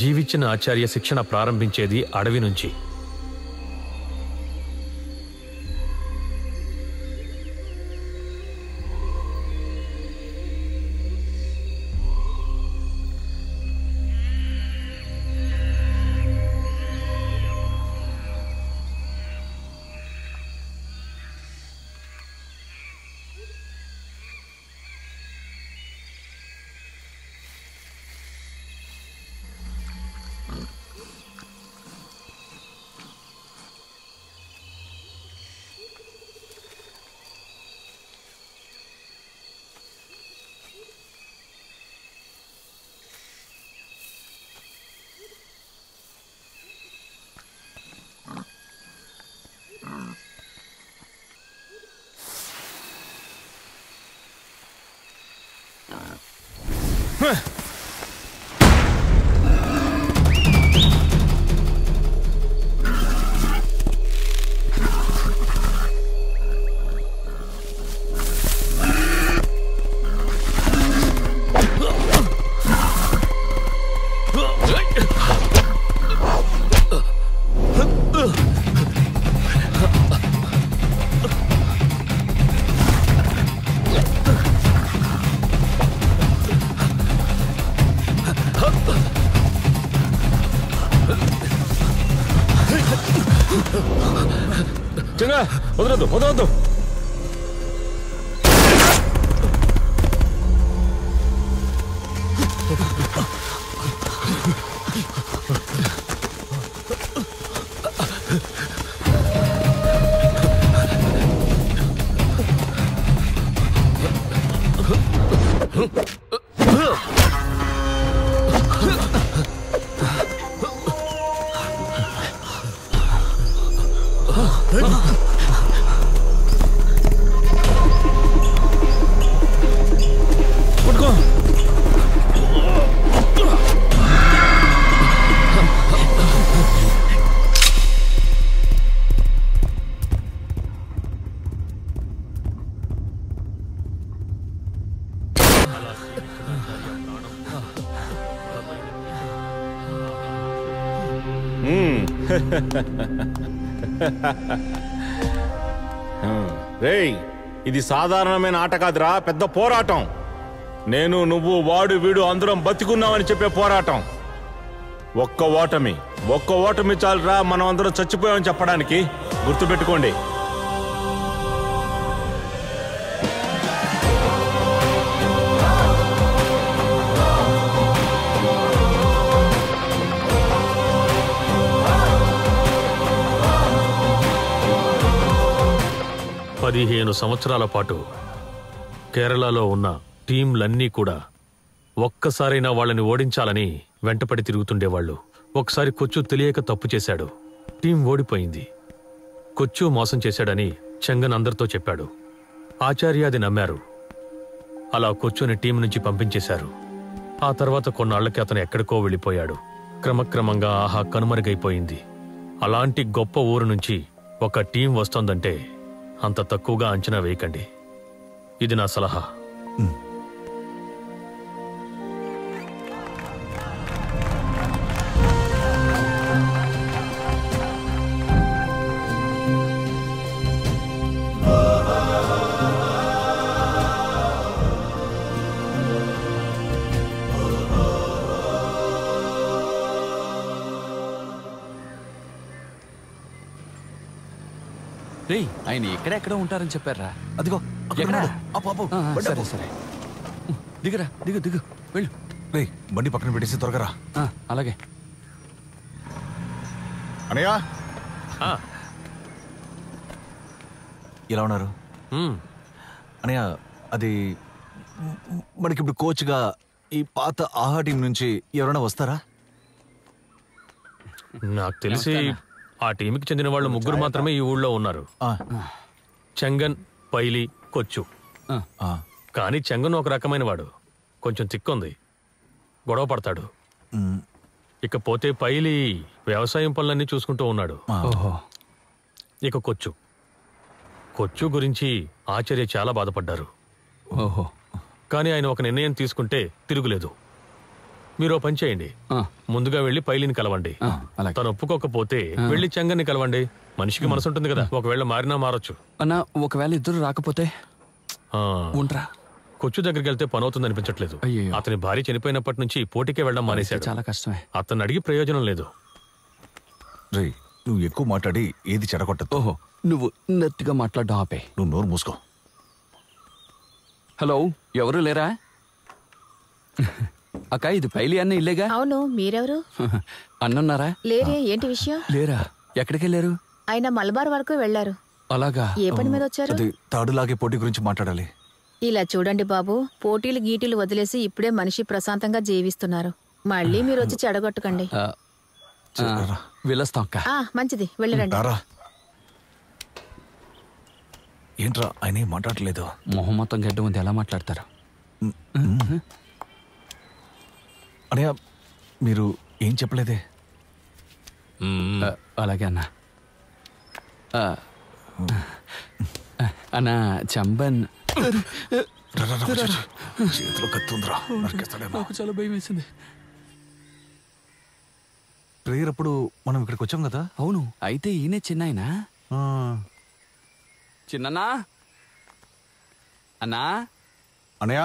జీవించిన ఆచార్య శిక్షణ ప్రారంభించేది అడవి నుంచి. వదలొద్దు వదలొద్దు. రేయ్, ఇది సాధారణమైన ఆట కాదురా, పెద్ద పోరాటం. నేను నువ్వు వాడు వీడు అందరం బతికున్నామని చెప్పే పోరాటం. ఒక్క ఓటమి చాలురా మనం అందరం చచ్చిపోయామని చెప్పడానికి. గుర్తుపెట్టుకోండి. పదిహేను సంవత్సరాల పాటు కేరళలో ఉన్న టీంలన్నీ కూడా ఒక్కసారైనా వాళ్ళని ఓడించాలని వెంటపడి తిరుగుతుండేవాళ్ళు. ఒకసారి కొచ్చు తెలియక తప్పు చేశాడు. టీం ఓడిపోయింది. కొచ్చు మోసం చేశాడని చెంగన్ అందరితో చెప్పాడు. ఆచార్య అది నమ్మారు. అలా కొచ్చుని టీం నుంచి పంపించేశారు. ఆ తర్వాత కొన్నాళ్లకి అతను ఎక్కడికో వెళ్ళిపోయాడు. క్రమక్రమంగా ఆహా కనుమరుగైపోయింది. అలాంటి గొప్ప ఊరు నుంచి ఒక టీం వస్తోందంటే అంత తక్కువగా అంచనా వేయకండి. ఇది నా సలహా. ఆయన ఎక్కడెక్కడ ఉంటారని చెప్పారా? అదిగో సరే సరే, దిగురా, దిగు దిగు, వెళ్ళు. బండి పక్కన పెట్టేసి త్వరగా రా. అలాగే. అనయ్య ఎలా ఉన్నారు? అనయ్య, అది మనకి ఇప్పుడు కోచ్గా ఈ పాత ఆహా టీం నుంచి ఎవరైనా వస్తారా? నాకు తెలిసి ఆ టీంకి చెందిన వాళ్ళు ముగ్గురు మాత్రమే ఈ ఊళ్ళో ఉన్నారు. చెంగన్, పైలి, కొచ్చు. కానీ చెంగన్ ఒక రకమైన వాడు, కొంచెం తిక్కుంది, గొడవ పడతాడు. ఇకపోతే పైలి వ్యవసాయం పనులన్నీ చూసుకుంటూ ఉన్నాడు. ఇక కొచ్చు గురించి ఆచార్య చాలా బాధపడ్డారు. కానీ ఆయన ఒక నిర్ణయం తీసుకుంటే తిరుగులేదు. మీరు ఓ పని చేయండి, ముందుగా వెళ్లి పైలిని కలవండి. తను ఒప్పుకోకపోతే వెళ్లి చెంగన్ని కలవండి. మనిషికి మనసు ఉంటుంది కదా, ఒకవేళ మారినా మారొచ్చు. అన్నా ఒకవేళ ఇద్దరు రాకపోతే ఉండరా? కొచ్చు దగ్గరికి వెళ్తే పని అవుతుంది అనిపించట్లేదు. అతని భార్య చనిపోయినప్పటి నుంచి పోటీకే వెళ్ళడం మానేశాడు. చాలా కష్టమే. అతన్ని అడిగి ప్రయోజనం లేదు. రే, నువ్వు ఎక్కువ మాట్లాడి ఏది చెడగొట్టదు. ఓహో, నువ్వు నెత్తిగా మాట్లాడడం ఆపే. నువ్వు నోరు మూసుకో. హలో, ఎవరు లేరా? అక్క, ఇది పైలి అన్న ఇల్లేగా? అవును, మీరెవరు? అన్నున్నారా? లేరే, ఏంటి విషయం? లేరా? ఎక్కడికి వెళ్ళారు? ఆయన మలబార్ వరకు వెళ్లారు. అలాగా? ఏ పని మీద వచ్చారు? అది తాడులాగే పోటీ గురించి మాట్లాడాలి. ఇలా చూడండి బాబు, పోటీలు గీటీలు వదిలేసి ఇప్పుడే మనిషి ప్రశాంతంగా జీవిస్తున్నారు. మళ్ళీ మీరు వచ్చి చెడగొట్టకండి. వెళ్ళొస్తాం అక్క. మంచిది, వెళ్ళరండి. ఏంట్రా ఆయన మాట్లాడలేదు? మొహం మొత్తం గడ్డ ఉంది, ఎలా మాట్లాడతారు? అనయ్య, మీరు ఏం చెప్పలేదే? అలాగే అన్నా. అన్నా, చంబన్ చేతిలో కత్తుందిరా, నాకు చాలా భయం వేసింది. ప్రేయర్ అప్పుడు మనం ఇక్కడికి వచ్చాం కదా? అవును, అయితే ఈయనే చిన్నాయనా? చిన్ననా? అన్నా? అనయ్య,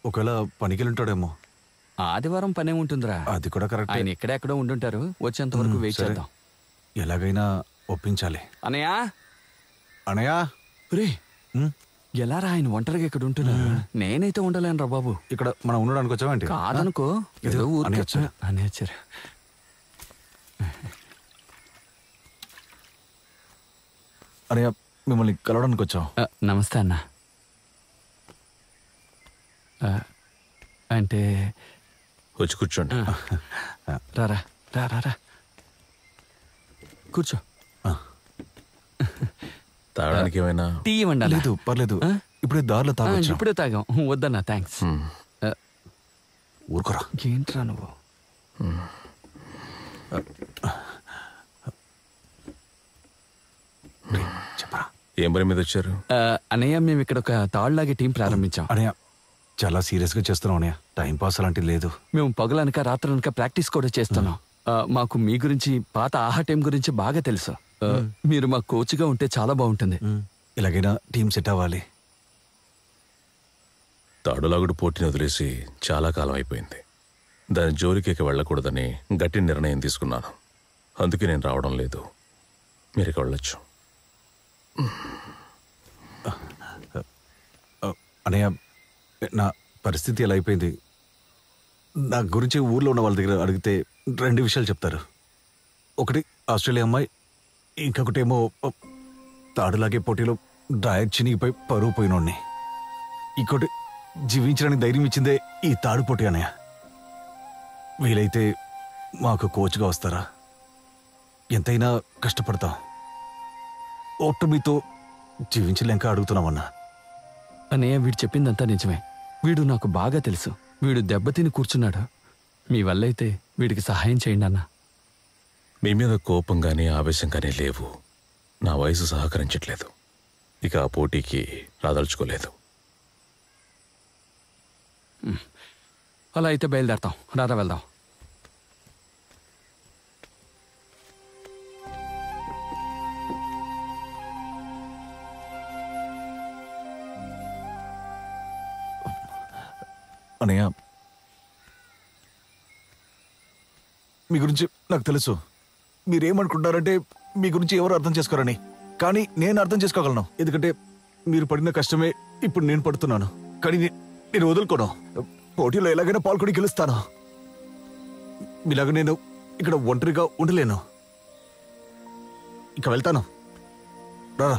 ఒకవేళ పనికి ఉంటాడేమో. ఆదివారం పనే ఉంటుందిరా. అది కూడా కరెక్ట్. ఆయన ఎక్కడెక్కడో ఉండుంటారు, వచ్చేంత వరకు వెయిట్ చేద్దాం. ఎలాగైనా ఒప్పించాలి. అనయ్య, అనయ్య, రే, ఎలా రా ఆయన ఒంటరిగా ఇక్కడ ఉంటున్నారు? నేనైతే ఉండలేనురా బాబు. ఇక్కడ మనం ఉండడానికి వచ్చామంటే కాదనుకో, ఏదో ఊరికి వచ్చారు. అనయ్య, మిమ్మల్ని కలవడానికి వచ్చాం. నమస్తే అన్న. అంటే వచ్చి కూర్చోండి. రారా రా రా రా, కూర్చో. తాగడానికి ఏమైనా టీ ఇవ్వండి. లేదు, పర్లేదు, ఇప్పుడే దారిలో తాగొచ్చు. ఇప్పుడే తాగాం. వద్దన్నా, థ్యాంక్స్. ఊరుకోరా. ఏంట్రా నువ్వు? చెప్పరా, ఏం పని మీద వచ్చారు? అన్నయ్య, మేము ఇక్కడ ఒక తాళ్ళలాగే టీం ప్రారంభించాం. అనయ్య, చాలా సీరియస్ గా చేస్తున్నాం అన్నయ్య. టైం పాస్ అలాంటిది లేదు. మేము పగలనక రాత్రనక ప్రాక్టీస్ కూడా చేస్తున్నాం. మాకు మీ గురించి, పాత ఆహా టీం గురించి బాగా తెలుసు. మీరు మా కోచ్గా ఉంటే చాలా బాగుంటుంది. ఇలాగైనా టీం సెట్ అవ్వాలి. తాడులాగుడు పోటీని వదిలేసి చాలా కాలం అయిపోయింది. దాని జోలికి వెళ్ళకూడదని గట్టి నిర్ణయం తీసుకున్నాను. అందుకే నేను రావడం లేదు. మీరు ఇక వెళ్ళొచ్చు. అనయ్య, నా పరిస్థితి ఎలా అయిపోయింది, నా గురించి ఊర్లో ఉన్న వాళ్ళ దగ్గర అడిగితే 2 విషయాలు చెప్తారు. ఒకటి ఆస్ట్రేలియా అమ్మాయి, ఇంకొకటేమో తాడులాగే పోటీలో డ్రాయర్ చినిగిపోయి పరువు పోయినోడిని. ఇంకోటి జీవించడానికి ధైర్యం ఇచ్చిందే ఈ తాడు పోటీ అన్నయ్య. వీలైతే మాకు కోచ్గా వస్తారా? ఎంతైనా కష్టపడతాం. ఓటమితో జీవించలేక అడుగుతున్నామన్నా. అన్నయ్య, వీడు చెప్పిందంతా నిజమే. వీడు నాకు బాగా తెలుసు. వీడు దెబ్బతిని కూర్చున్నాడు. మీ వల్లైతే వీడికి సహాయం చేయండి అన్న. మీ మీద కోపం కానీ ఆవేశం కానీ లేవు. నా వయసు సహకరించట్లేదు. ఇక ఆ పోటీకి రాదలుచుకోలేదు. అలా అయితే బయలుదేరతాం. రారా, వెళ్దాం. అనయ్య, మీ గురించి నాకు తెలుసు. మీరేమనుకుంటారంటే మీ గురించి ఎవరు అర్థం చేసుకోరని. కానీ నేను అర్థం చేసుకోగలను. ఎందుకంటే మీరు పడిన కష్టమే ఇప్పుడు నేను పడుతున్నాను. కానీ నేను వదులుకోను. పోటీలో ఎలాగైనా పాల్గొని గెలుస్తాను. మీలాగా నేను ఇక్కడ ఒంటరిగా ఉండలేను. ఇక వెళ్తాను. రారా.